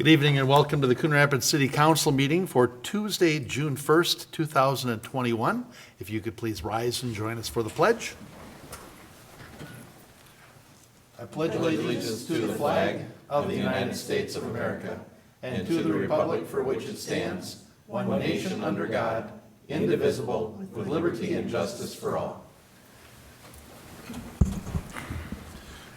Good evening and welcome to the Coon Rapids City Council meeting for Tuesday, June 1st, 2021. If you could please rise and join us for the pledge. I pledge allegiance to the flag of the United States of America and to the republic for which it stands, one nation under God, indivisible, with liberty and justice for all.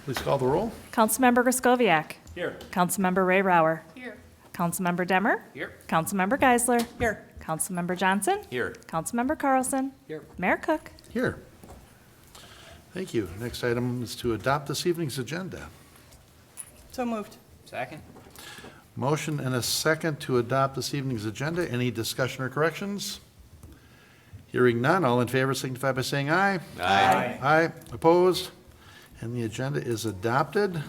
Please call the roll. Councilmember Griscoviac. Here. Councilmember Ray Rauer. Here. Councilmember Demmer. Here. Councilmember Geisler. Here. Councilmember Johnson. Here. Councilmember Carlson. Here. Mayor Cook. Here. Thank you. Next item is to adopt this evening's agenda. So moved. Second. Motion and a second to adopt this evening's agenda. Any discussion or corrections? Hearing none, all in favor signify by saying aye. Aye. Aye. Opposed? And the agenda is adopted.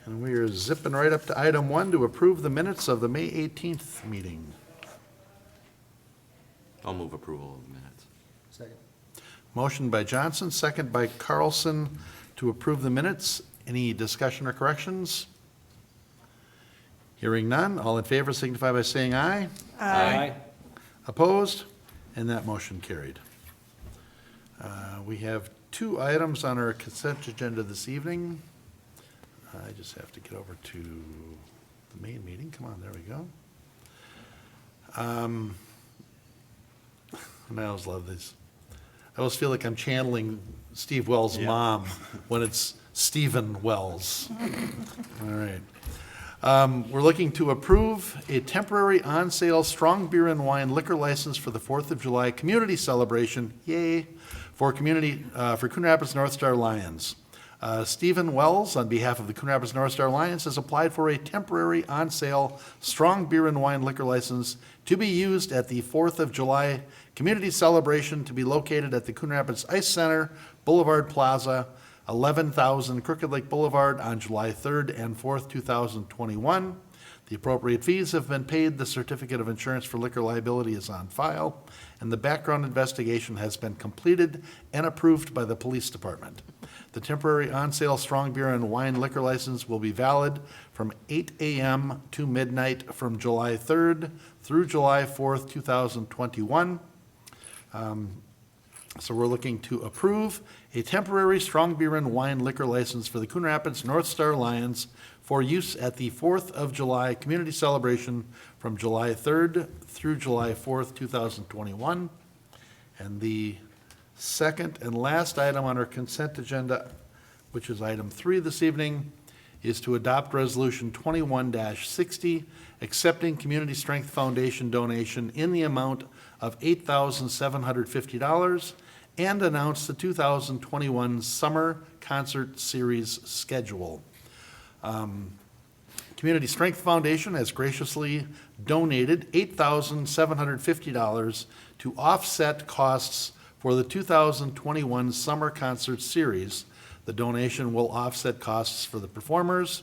And we are zipping right up to item 1 to approve the minutes of the May 18th meeting. I'll move approval of the minutes. Second. Motion by Johnson, second by Carlson to approve the minutes. Any discussion or corrections? Hearing none, all in favor signify by saying aye. Aye. Opposed? And that motion carried. We have 2 items on our consent agenda this evening. I just have to get over to the main meeting. Come on, there we go. And I always love these. I always feel like I'm channeling Steve Wells' mom when it's Stephen Wells. All right. We're looking to approve a temporary on-sale strong beer and wine liquor license for the 4th of July community celebration, yay, for Coon Rapids North Star Lions. Stephen Wells, on behalf of the Coon Rapids North Star Lions, has applied for a temporary on-sale strong beer and wine liquor license to be used at the 4th of July community celebration to be located at the Coon Rapids Ice Center, Boulevard Plaza, 11,000 Crooked Lake Boulevard on July 3rd and 4th, 2021. The appropriate fees have been paid, the certificate of insurance for liquor liability is on file, and the background investigation has been completed and approved by the police department. The temporary on-sale strong beer and wine liquor license will be valid from 8 a.m. to midnight from July 3rd through July 4th, 2021. So we're looking to approve a temporary strong beer and wine liquor license for the Coon Rapids North Star Lions for use at the 4th of July community celebration from July 3rd through July 4th, 2021. And the second and last item on our consent agenda, which is item 3 this evening, is to adopt Resolution 21-60, accepting Community Strength Foundation donation in the amount of $8,750 and announce the 2021 Summer Concert Series schedule. Community Strength Foundation has graciously donated $8,750 to offset costs for the 2021 Summer Concert Series. The donation will offset costs for the performers.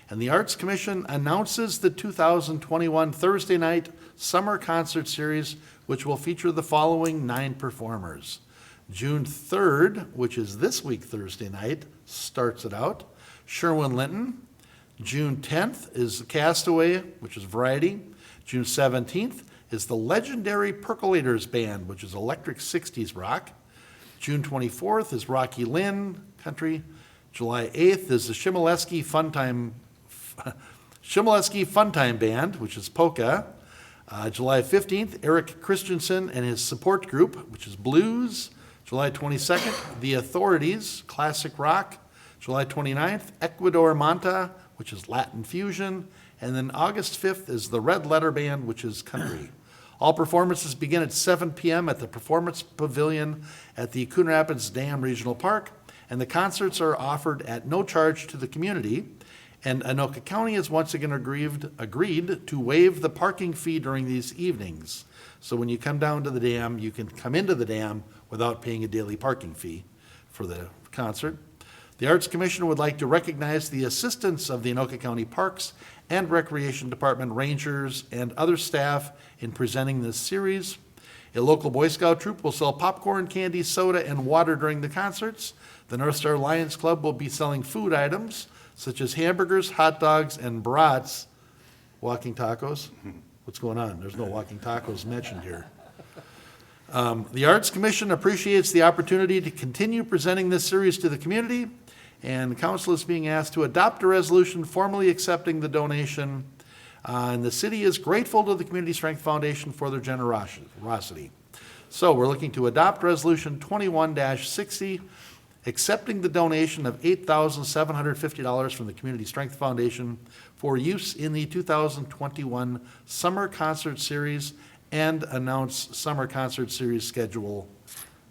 And the Arts Commission announces the 2021 Thursday night Summer Concert Series, which will feature the following 9 performers. June 3rd, which is this week Thursday night, starts it out. Sherwin Linton. June 10th is Castaway, which is variety. June 17th is the legendary Percolators Band, which is electric 60s rock. June 24th is Rocky Lynn Country. July 8th is the Shimoleski Funtime Band, which is polka. July 15th, Eric Christensen and his support group, which is blues. July 22nd, The Authorities, classic rock. July 29th, Ecuador Manta, which is Latin fusion. And then August 5th is the Red Letter Band, which is country. All performances begin at 7 p.m. at the Performance Pavilion at the Coon Rapids Dam Regional Park, and the concerts are offered at no charge to the community. And Anoka County has once again agreed to waive the parking fee during these evenings. So when you come down to the dam, you can come into the dam without paying a daily parking fee for the concert. The Arts Commission would like to recognize the assistance of the Anoka County Parks and Recreation Department rangers and other staff in presenting this series. A local Boy Scout troop will sell popcorn, candy, soda, and water during the concerts. The North Star Lions Club will be selling food items such as hamburgers, hot dogs, and brats Walking tacos? What's going on? There's no walking tacos mentioned here. The Arts Commission appreciates the opportunity to continue presenting this series to the community, and the council is being asked to adopt a resolution formally accepting the donation. And the city is grateful to the Community Strength Foundation for their generosity. So we're looking to adopt Resolution 21-60, accepting the donation of $8,750 from the Community Strength Foundation for use in the 2021 Summer Concert Series, and announce Summer Concert Series schedule.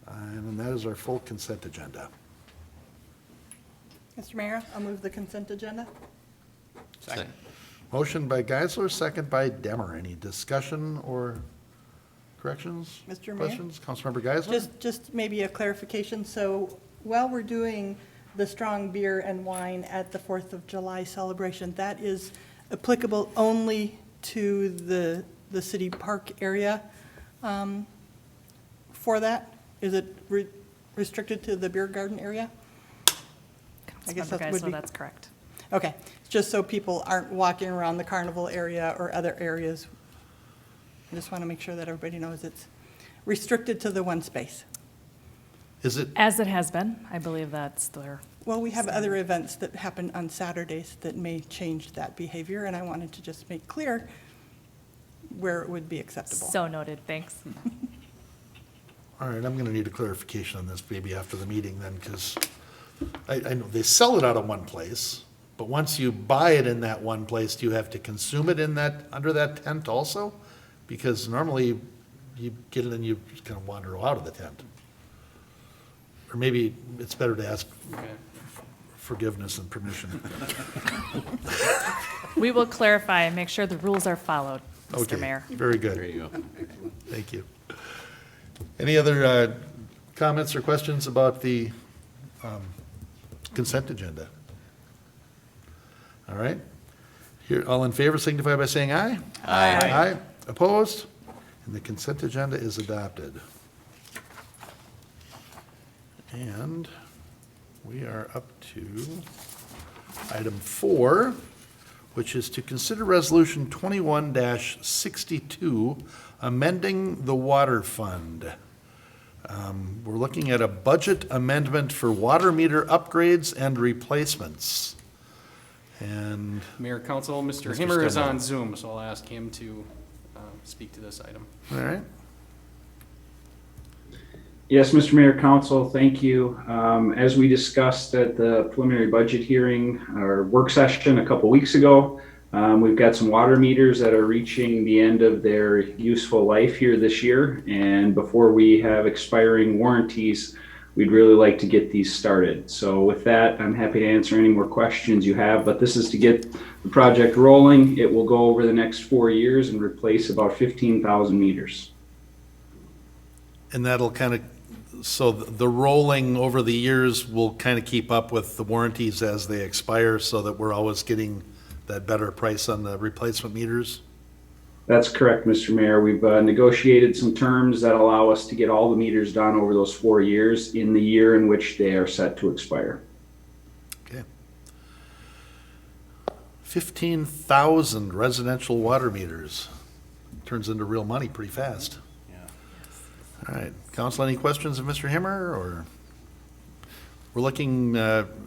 And that is our full consent agenda. Mr. Mayor, I'll move the consent agenda. Second. Motion by Geisler, second by Demmer. Any discussion or corrections? Mr. Mayor? Questions? Councilmember Geisler? Just maybe a clarification. So while we're doing the strong beer and wine at the 4th of July celebration, that is applicable only to the city park area for that? Is it restricted to the beer garden area? I guess Councilmember that would Geisler, be- that's correct. Okay, just so people aren't walking around the carnival area or other areas. I just want to make sure that everybody knows it's restricted to the one space. Is it, As it has been, I believe that's their, Well, we have other events that happen on Saturdays that may change that behavior, and I wanted to just make clear where it would be acceptable. so noted, thanks. all right, I'm gonna need a clarification on this maybe after the meeting then, because I know they sell it out of one place, but once you buy it in that one place, do you have to consume it in that, under that tent also? Because normally you get it and you just kind of wander out of the tent. Or maybe it's better to ask forgiveness and permission. We will clarify and make sure the rules are followed, Okay, Mr. Mayor. very good. There you go. Thank you. Any other comments or questions about the consent agenda? All right. Here, all in favor signify by saying aye. Aye. Aye. Opposed? And the consent agenda is adopted. And we are up to item 4, which is to consider Resolution 21-62, amending the water fund. We're looking at a budget amendment for water meter upgrades and replacements. And, Mayor, Council, Mr. Mr. Himmer is Stenberg. on Zoom, so I'll ask him to speak to this item. all right, Yes, Mr. Mayor, Council, thank you. As we discussed at the preliminary budget hearing or work session a couple weeks ago, we've got some water meters that are reaching the end of their useful life here this year. And before we have expiring warranties, we'd really like to get these started. So with that, I'm happy to answer any more questions you have, but this is to get the project rolling. It will go over the next 4 years and replace about 15,000 meters. and that'll kind of, so the rolling over the years will kind of keep up with the warranties as they expire, so that we're always getting that better price on the replacement meters? That's correct, Mr. Mayor. We've negotiated some terms that allow us to get all the meters done over those 4 years in the year in which they are set to expire. Okay. 15,000 residential water meters. Turns into real money pretty fast. Yeah. All right, council, any questions of Mr. Himmer, or? We're looking,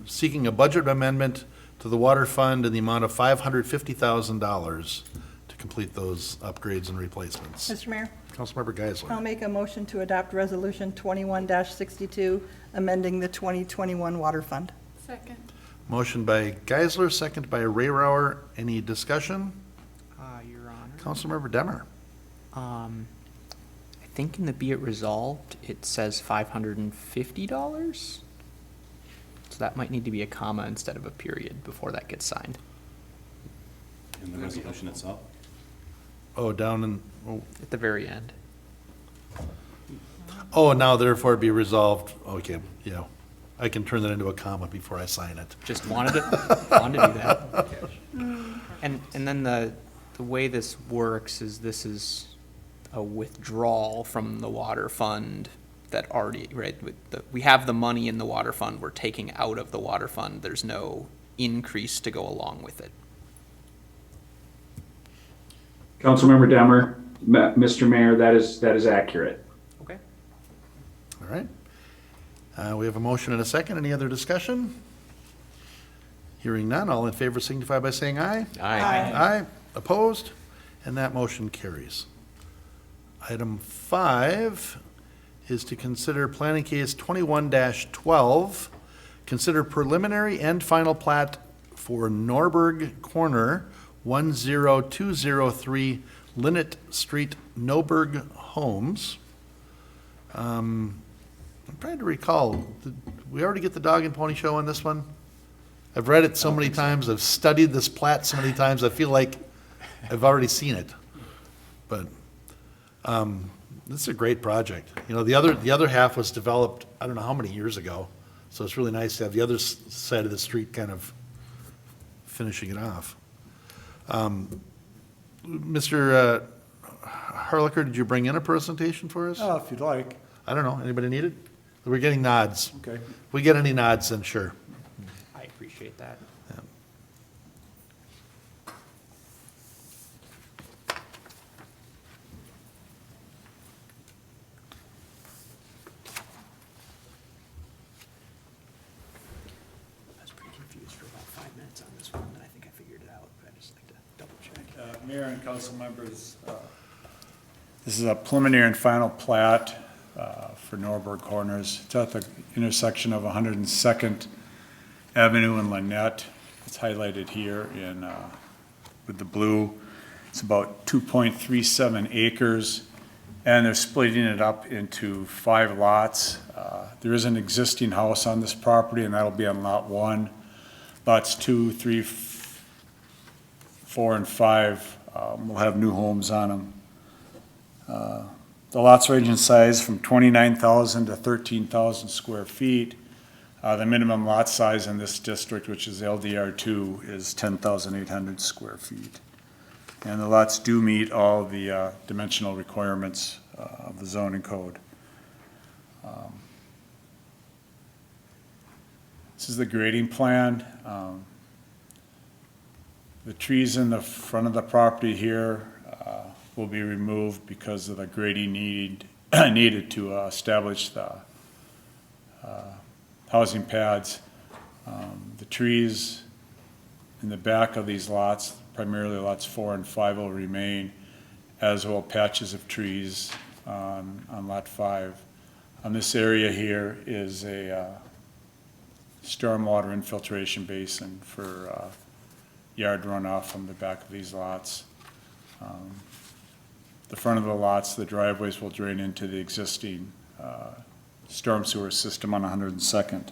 seeking a budget amendment to the water fund in the amount of $550,000 to complete those upgrades and replacements. Mr. Mayor, Councilmember I'll Geisler. make a motion to adopt Resolution 21-62, amending the 2021 Water Fund. Second. Motion by Geisler, second by Rayrauer. Any discussion? Your Honor. Councilmember Demmer. I think in the be it resolved, it says $550. So that might need to be a comma instead of a period before that gets signed. In the resolution itself? Oh, down in, At the very end. oh, now therefore be resolved. Okay, yeah. I can turn that into a comma before I sign it. Just wanted to do that. And then the way this works is this is a withdrawal from the water fund that already, right, we have the money in the water fund, we're taking out of the water fund, there's no increase to go along with it. Councilmember Demmer, Mr. Mayor, that is accurate. Okay. All right. We have a motion and a second. Any other discussion? Hearing none, all in favor signify by saying aye. Aye. Opposed? And that motion carries. Item 5 is to consider planning case 21-12, consider preliminary and final plat for Norberg Corner, 10203 Linnet Street, Noberg Homes. I'm trying to recall, did we already get the dog and pony show on this one? I've read it so many times, I've studied this plat so many times, I feel like I've already seen it. But this is a great project. You know, the other half was developed, I don't know how many years ago, so it's really nice to have the other side of the street kind of finishing it off. Mr. Harlicker, did you bring in a presentation for us? If you'd like. I don't know, anybody need it? We're getting nods. Okay. If we get any nods, then sure. I appreciate that. I was pretty confused for about 5 minutes on this one, and I think I figured it out, but I just like to double check. Mayor and council members, this is a preliminary and final plat for Norberg Corners. It's at the intersection of 102nd Avenue and Linnet. It's highlighted here in with the blue. It's about 2.37 acres, and they're splitting it up into 5 lots. There is an existing house on this property, and that'll be on lot 1. Lots 2, 3, 4, and 5 will have new homes on them. The lots range in size from 29,000 to 13,000 square feet. The minimum lot size in this district, which is LDR2, is 10,800 square feet. And the lots do meet all the dimensional requirements of the zoning code. This is the grading plan. The trees in the front of the property here will be removed because of the grading needed to establish the housing pads. The trees in the back of these lots, primarily lots 4 and 5, will remain, as will patches of trees on lot 5. On this area here is a stormwater infiltration basin for yard runoff from the back of these lots. The front of the lots, the driveways will drain into the existing storm sewer system on 102nd.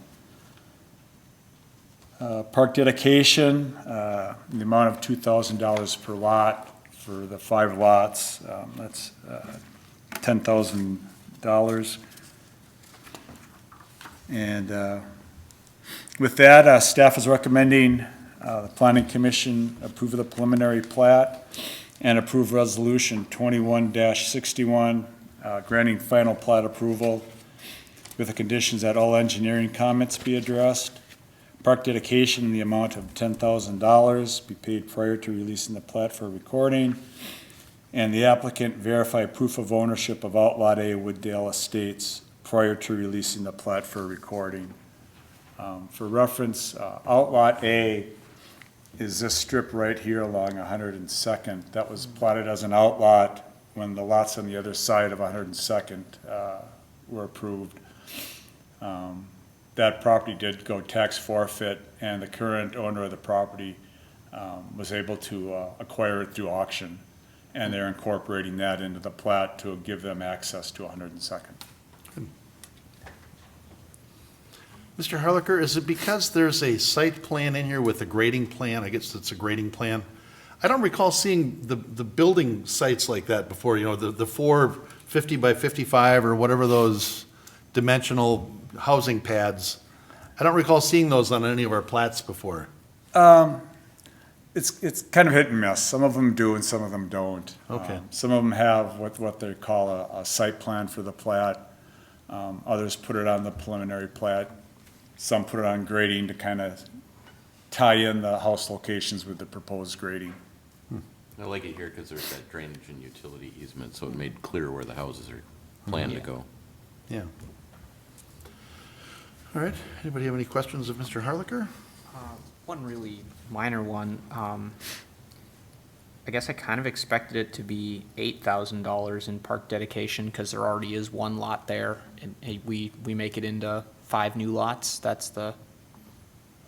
Park dedication, the amount of $2,000 per lot for the 5 lots. That's $10,000. And with that, staff is recommending the Planning Commission approve of the preliminary plat and approve resolution 21-61, granting final plat approval with the conditions that all engineering comments be addressed. Park dedication in the amount of $10,000 be paid prior to releasing the plat for recording. And the applicant verify proof of ownership of Outlot A Wooddale Estates prior to releasing the plat for recording. For reference, Outlot A is this strip right here along 102nd. That was platted as an outlot when the lots on the other side of 102nd were approved. That property did go tax forfeit, and the current owner of the property was able to acquire it through auction, and they're incorporating that into the plat to give them access to 102nd. Mr. Harlicker, is it because there's a site plan in here with a grading plan? I guess it's a grading plan. I don't recall seeing the building sites like that before, you know, the 4 50 by 55 or whatever those dimensional housing pads. I don't recall seeing those on any of our plats before. It's kind of hit and miss. Some of them do and some of them don't. Okay. Some of them have what they call a site plan for the plat. Others put it on the preliminary plat. Some put it on grading to kind of tie in the house locations with the proposed grading. I like it here because there's that drainage and utility easement, so it made clear where the houses are planned to go. Yeah. All right, anybody have any questions of Mr. Harlicker? One really minor one. I guess I kind of expected it to be $8,000 in park dedication because there already is one lot there, and we make it into 5 new lots. That's the.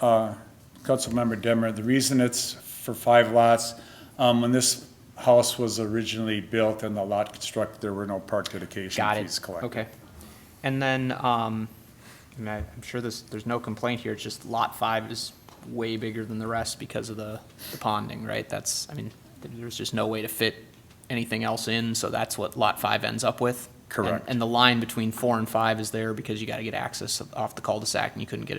Councilmember Demmer, the reason it's for 5 lots, when this house was originally built and the lot constructed, there were no park dedication Got fees it. collected. Okay. And then, I'm sure there's no complaint here. It's just lot 5 is way bigger than the rest because of the ponding, right? There's just no way to fit anything else in, so that's what lot 5 ends up with. Correct. And the line between 4 and 5 is there because you gotta get access off the cul-de-sac, and you couldn't get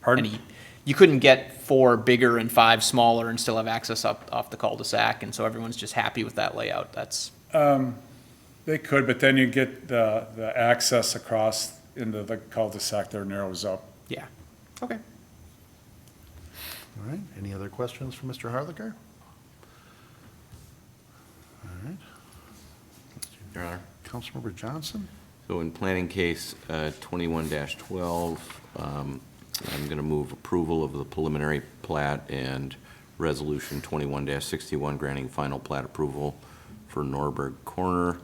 Pardon? you couldn't get 4 bigger and 5 smaller and still have access off the cul-de-sac, and so everyone's just happy with that layout. That's, They could, but then you get the access across into the cul-de-sac there narrows up. yeah. Okay. All right, any other questions for Mr. Harlicker? All right. Your Honor. Councilmember Johnson? So in planning case 21-12, I'm going to move approval of the preliminary plat and resolution 21-61 granting final plat approval for Norberg Corner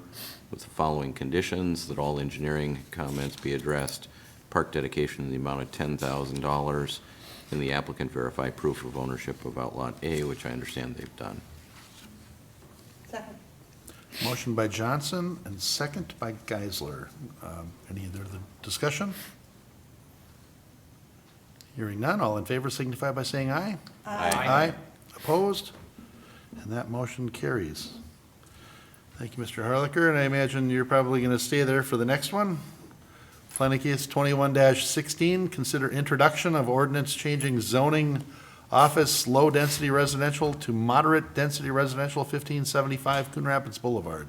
with the following conditions: that all engineering comments be addressed, park dedication in the amount of $10,000, and the applicant verify proof of ownership of Outlot A, which I understand they've done. Second. Motion by Johnson and second by Geisler. Any other discussion? Hearing none, all in favor signify by saying aye. Aye. Opposed? And that motion carries. Thank you, Mr. Harlicker, and I imagine you're probably going to stay there for the next one. Planning case 21-16, consider introduction of ordinance changing zoning office low-density residential to moderate-density residential, 1575 Coon Rapids Boulevard.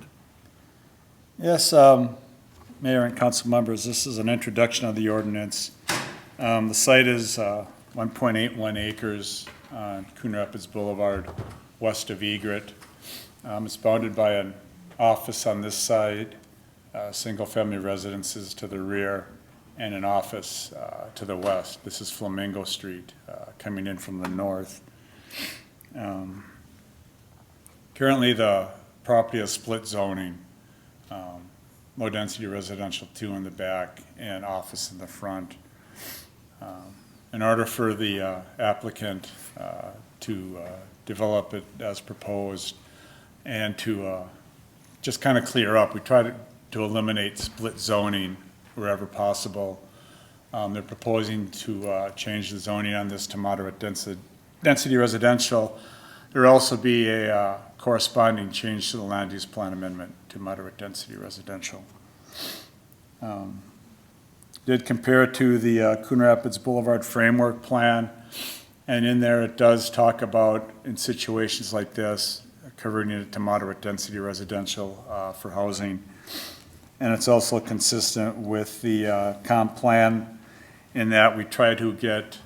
Yes, Mayor and council members, this is an introduction of the ordinance. The site is 1.81 acres on Coon Rapids Boulevard, west of Egret. It's bounded by an office on this side, single-family residences to the rear, and an office to the west. This is Flamingo Street, coming in from the north. Currently, the property is split zoning, low-density residential 2 in the back and office in the front. In order for the applicant to develop it as proposed and to just kind of clear up, we try to eliminate split zoning wherever possible. They're proposing to change the zoning on this to moderate density residential. There will also be a corresponding change to the land use plan amendment to moderate density residential. Did compare it to the Coon Rapids Boulevard Framework Plan, and in there it does talk about, in situations like this, converting it to moderate density residential for housing. And it's also consistent with the comp plan in that we try to get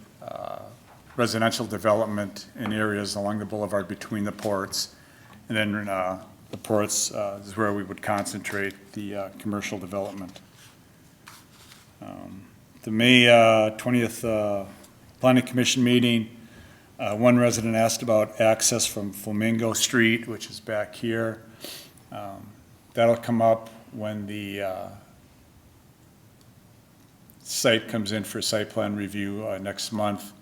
residential development in areas along the boulevard between the ports. And then the ports is where we would concentrate the commercial development. The May 20th Planning Commission meeting, one resident asked about access from Flamingo Street, which is back here. That'll come up when the site comes in for site plan review next month.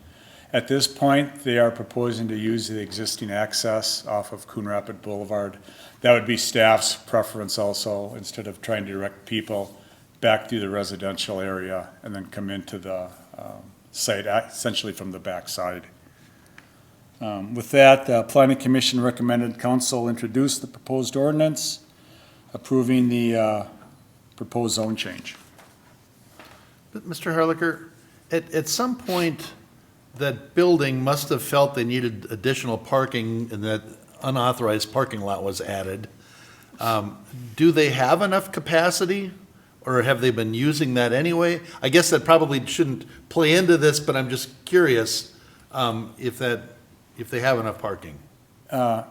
At this point, they are proposing to use the existing access off of Coon Rapids Boulevard. That would be staff's preference also, instead of trying to direct people back through the residential area and then come into the site essentially from the back side. With that, the Planning Commission recommended council introduce the proposed ordinance approving the proposed zone change. But Mr. Harlicker, at some point, that building must have felt they needed additional parking and that unauthorized parking lot was added. Do they have enough capacity, or have they been using that anyway? I guess that probably shouldn't play into this, but I'm just curious if they have enough parking.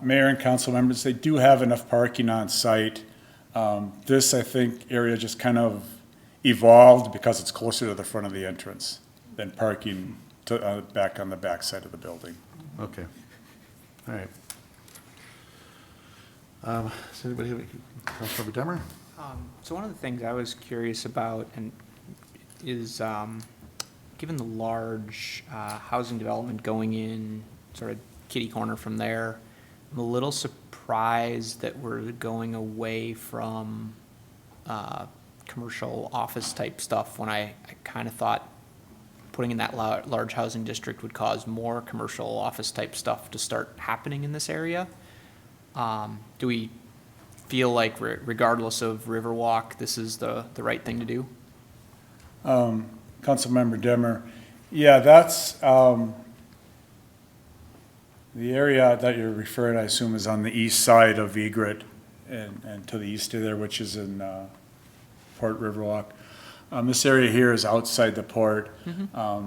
Mayor and council members, they do have enough parking on site. This, I think, area just kind of evolved because it's closer to the front of the entrance than parking back on the back side of the building. Okay, all right. Does anybody have, Councilmember Demmer? So one of the things I was curious about is, given the large housing development going in, sort of kitty corner from there, I'm a little surprised that we're going away from commercial office type stuff when I kind of thought putting in that large housing district would cause more commercial office type stuff to start happening in this area. Do we feel like regardless of Riverwalk, this is the right thing to do? Councilmember Demmer, yeah, that's, the area that you're referring, I assume, is on the east side of Egret and to the east of there, which is in Port Riverwalk. This area here is outside the port. But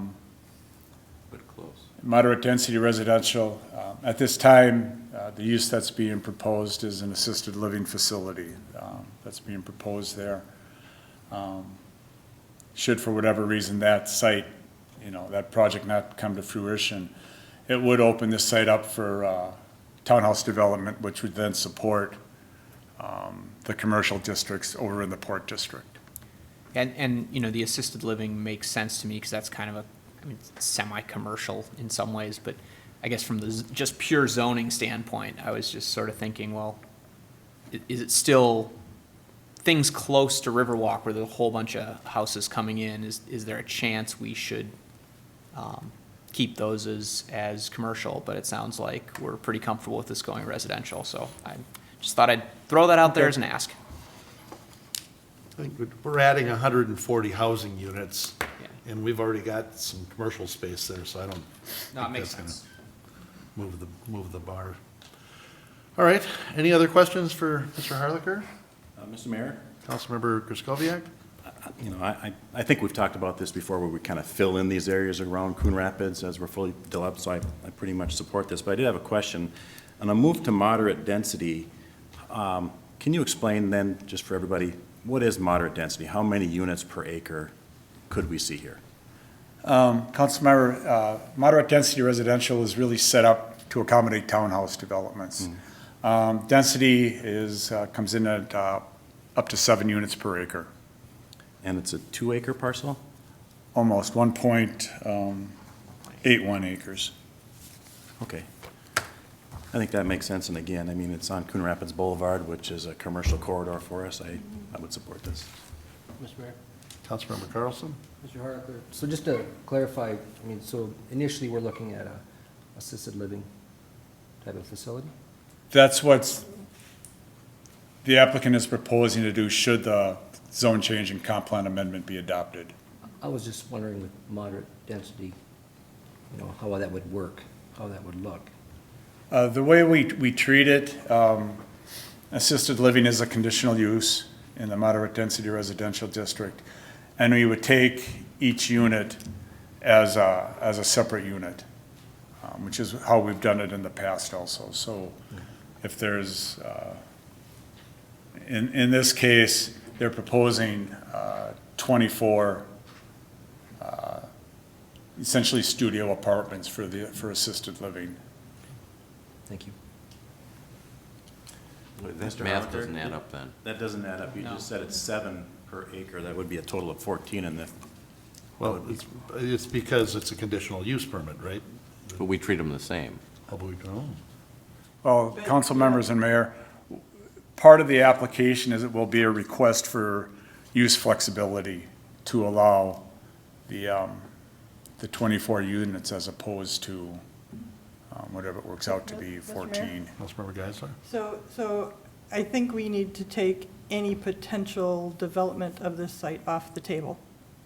close. Moderate density residential. At this time, the use that's being proposed is an assisted living facility that's being proposed there. Should for whatever reason that site, that project not come to fruition, it would open this site up for townhouse development, which would then support the commercial districts over in the Port District. And the assisted living makes sense to me because that's kind of semi-commercial in some ways, but I guess from the just pure zoning standpoint, I was just sort of thinking, well, is it still things close to Riverwalk where there's a whole bunch of houses coming in? Is there a chance we should keep those as commercial? But it sounds like we're pretty comfortable with this going residential, so I just thought I'd throw that out there as an ask. I think we're adding 140 housing units, Yeah. and we've already got some commercial space there, so I don't No, it think makes that's gonna sense. move the bar. All right, any other questions for Mr. Harlicker? Mr. Mayor? Councilmember Kraskowiak? I think we've talked about this before, where we kind of fill in these areas around Coon Rapids as we're fully developed, so I pretty much support this. But I did have a question. On a move to moderate density, can you explain then, just for everybody, what is moderate density? How many units per acre could we see here? Councilmember, moderate density residential is really set up to accommodate townhouse developments. Density comes in at up to 7 units per acre. And it's a 2-acre parcel? Almost 1.81 acres. Okay. I think that makes sense, and again, it's on Coon Rapids Boulevard, which is a commercial corridor for us. I would support this. Mr. Mayor, Councilmember Carlson? Mr. Harker, so just to clarify, so initially we're looking at a assisted living type of facility? That's what the applicant is proposing to do should the zone change and comp plan amendment be adopted. I was just wondering with moderate density, how that would work, how that would look. The way we treat it, assisted living is a conditional use in the moderate density residential district. And we would take each unit as a separate unit, which is how we've done it in the past also. So if there's, in this case, they're proposing 24 essentially studio apartments for assisted living. Thank you. That Mr. math Harlicker, doesn't add up then. That doesn't add up. You No. just said it's 7 per acre. That would be a total of 14 in the. Well, it's because it's a conditional use permit, right? But we treat them the same. Oh, we don't. Well, council members and mayor, part of the application is it will be a request for use flexibility to allow the 24 units as opposed to whatever it works out to be, Mr. Mayor? 14. Councilmember Geisler? So I think we need to take any potential development of this site off the table.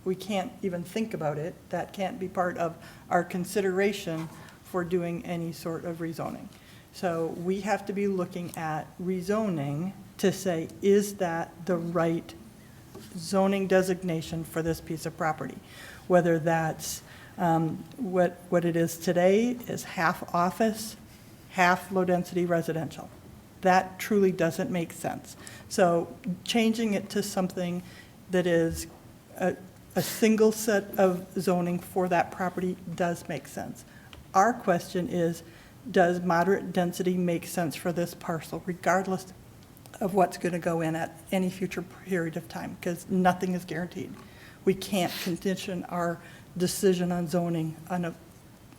We can't even think about it. That can't be part of our consideration for doing any sort of rezoning. So we have to be looking at rezoning to say, is that the right zoning designation for this piece of property? Whether that's what it is today is half office half low-density residential. That truly doesn't make sense. So changing it to something that is a single set of zoning for that property does make sense. Our question is, does moderate density make sense for this parcel, regardless of what's going to go in at any future period of time? Because nothing is guaranteed. We can't condition our decision on zoning on a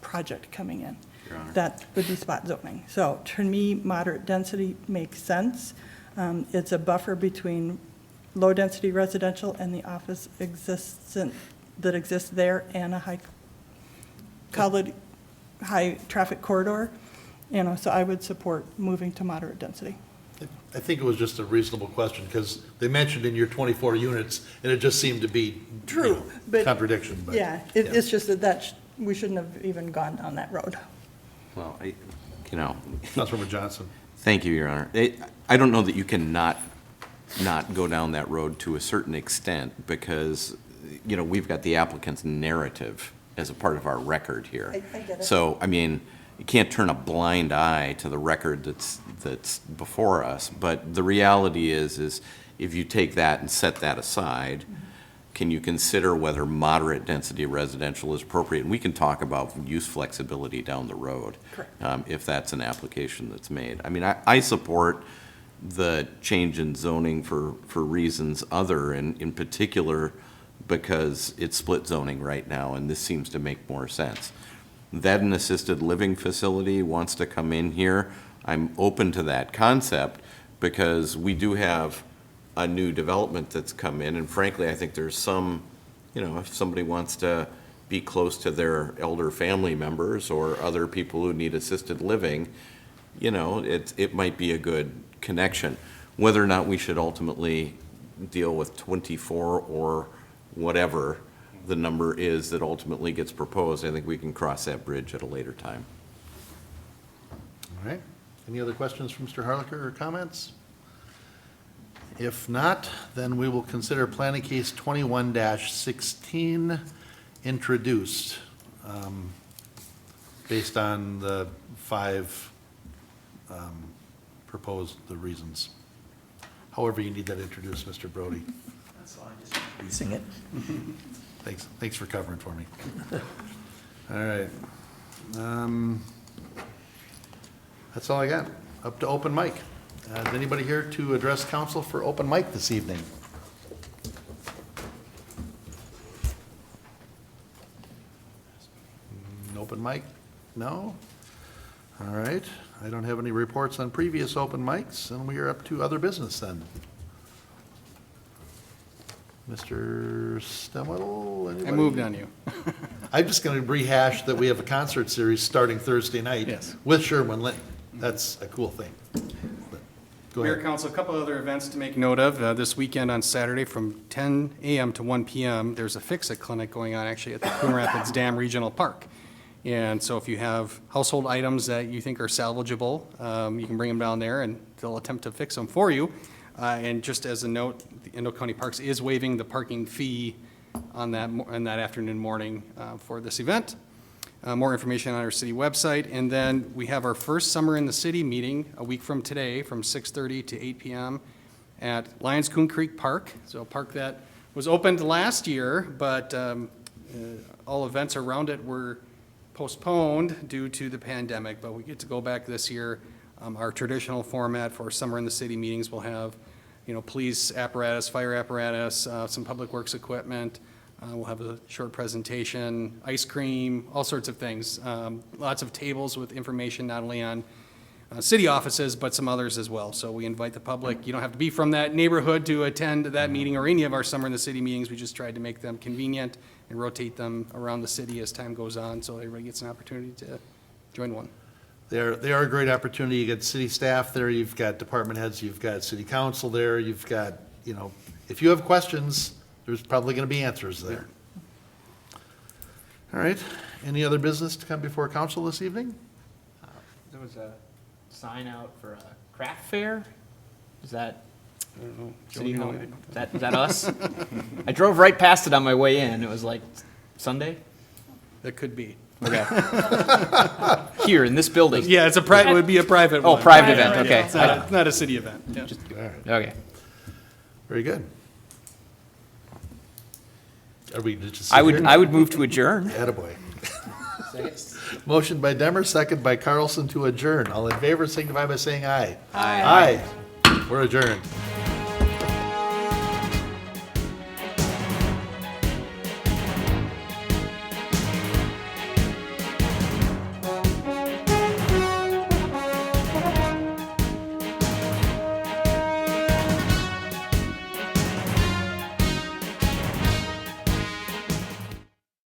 project coming in. Your Honor. That would be spot zoning. So to me, moderate density makes sense. It's a buffer between low-density residential and the office that exists there and a high-traffic corridor. You know, so I would support moving to moderate density. I think it was just a reasonable question, because they mentioned in your 24 units, and it just seemed to be, True, but- contradiction, but. Yeah, it's just that we shouldn't have even gone down that road. Well, you know, Councilmember Johnson. thank you, Your Honor. I don't know that you can not go down that road to a certain extent, because, you know, we've got the applicant's narrative as a part of our record here. I get it. So, I mean, you can't turn a blind eye to the record that's before us, but the reality is if you take that and set that aside, can you consider whether moderate density residential is appropriate? And we can talk about use flexibility down the road. Correct. If that's an application that's made. I mean, I support the change in zoning for reasons other, and in particular because it's split zoning right now, and this seems to make more sense. That an assisted living facility wants to come in here, I'm open to that concept, because we do have a new development that's come in, and frankly, I think there's some, you know, if somebody wants to be close to their elder family members or other people who need assisted living, you know, it might be a good connection. Whether or not we should ultimately deal with 24 or whatever the number is that ultimately gets proposed, I think we can cross that bridge at a later time. All right. Any other questions from Mr. Harlicker or comments? If not, then we will consider planning case 21-16 introduced, based on the 5 proposed, the reasons. However you need that introduced, Mr. Brody. That's all, I'm just introducing it. Thanks for covering for me. All right. That's all I got. Up to open mic. Is anybody here to address council for open mic this evening? Open mic? No? All right. I don't have any reports on previous open mics, and we are up to other business then. Mr. Stemwell, anybody? I moved on you. I'm just going to rehash that we have a concert series starting Thursday night. Yes. With Sherwin Linnet. That's a cool thing. But go Mayor, ahead. Council, a couple other events to make note of. This weekend on Saturday from 10 a.m. to 1 p.m., there's a Fix-It clinic going on actually at the Coon Rapids Dam Regional Park. And so if you have household items that you think are salvageable, you can bring them down there and they'll attempt to fix them for you. And just as a note, the Indo County Parks is waiving the parking fee on that afternoon morning for this event. More information on our city website. And then we have our first Summer in the City meeting a week from today from 6:30 to 8 p.m. at Lions Coon Creek Park. So a park that was opened last year, but all events around it were postponed due to the pandemic, but we get to go back this year. Our traditional format for Summer in the City meetings will have, you know, police apparatus, fire apparatus, some public works equipment. We'll have a short presentation, ice cream, all sorts of things. Lots of tables with information not only on city offices, but some others as well. So we invite the public. You don't have to be from that neighborhood to attend that meeting or any of our Summer in the City meetings. We just tried to make them convenient and rotate them around the city as time goes on, so everybody gets an opportunity to join one. They are a great opportunity. You get city staff there, you've got department heads, you've got city council there, you've got, you know, if you have questions, there's probably going to be answers there. All right. Any other business to come before council this evening? There was a sign out for a craft fair. Is that I don't know. City Joe, Hall? you know Is that us? I drove right past it on my way in. It was like Sunday. That could be. Okay. Here, in this building? Yeah, it's a private, it would be a private Oh, one. private Private event, rental. okay. It's not a city event, yeah. Okay. Very good. Are we just sit I would, here? I would move to adjourn. Attaboy. Motion by Demmer, second by Carlson to adjourn. All in favor signify by saying aye. Aye. We're adjourned.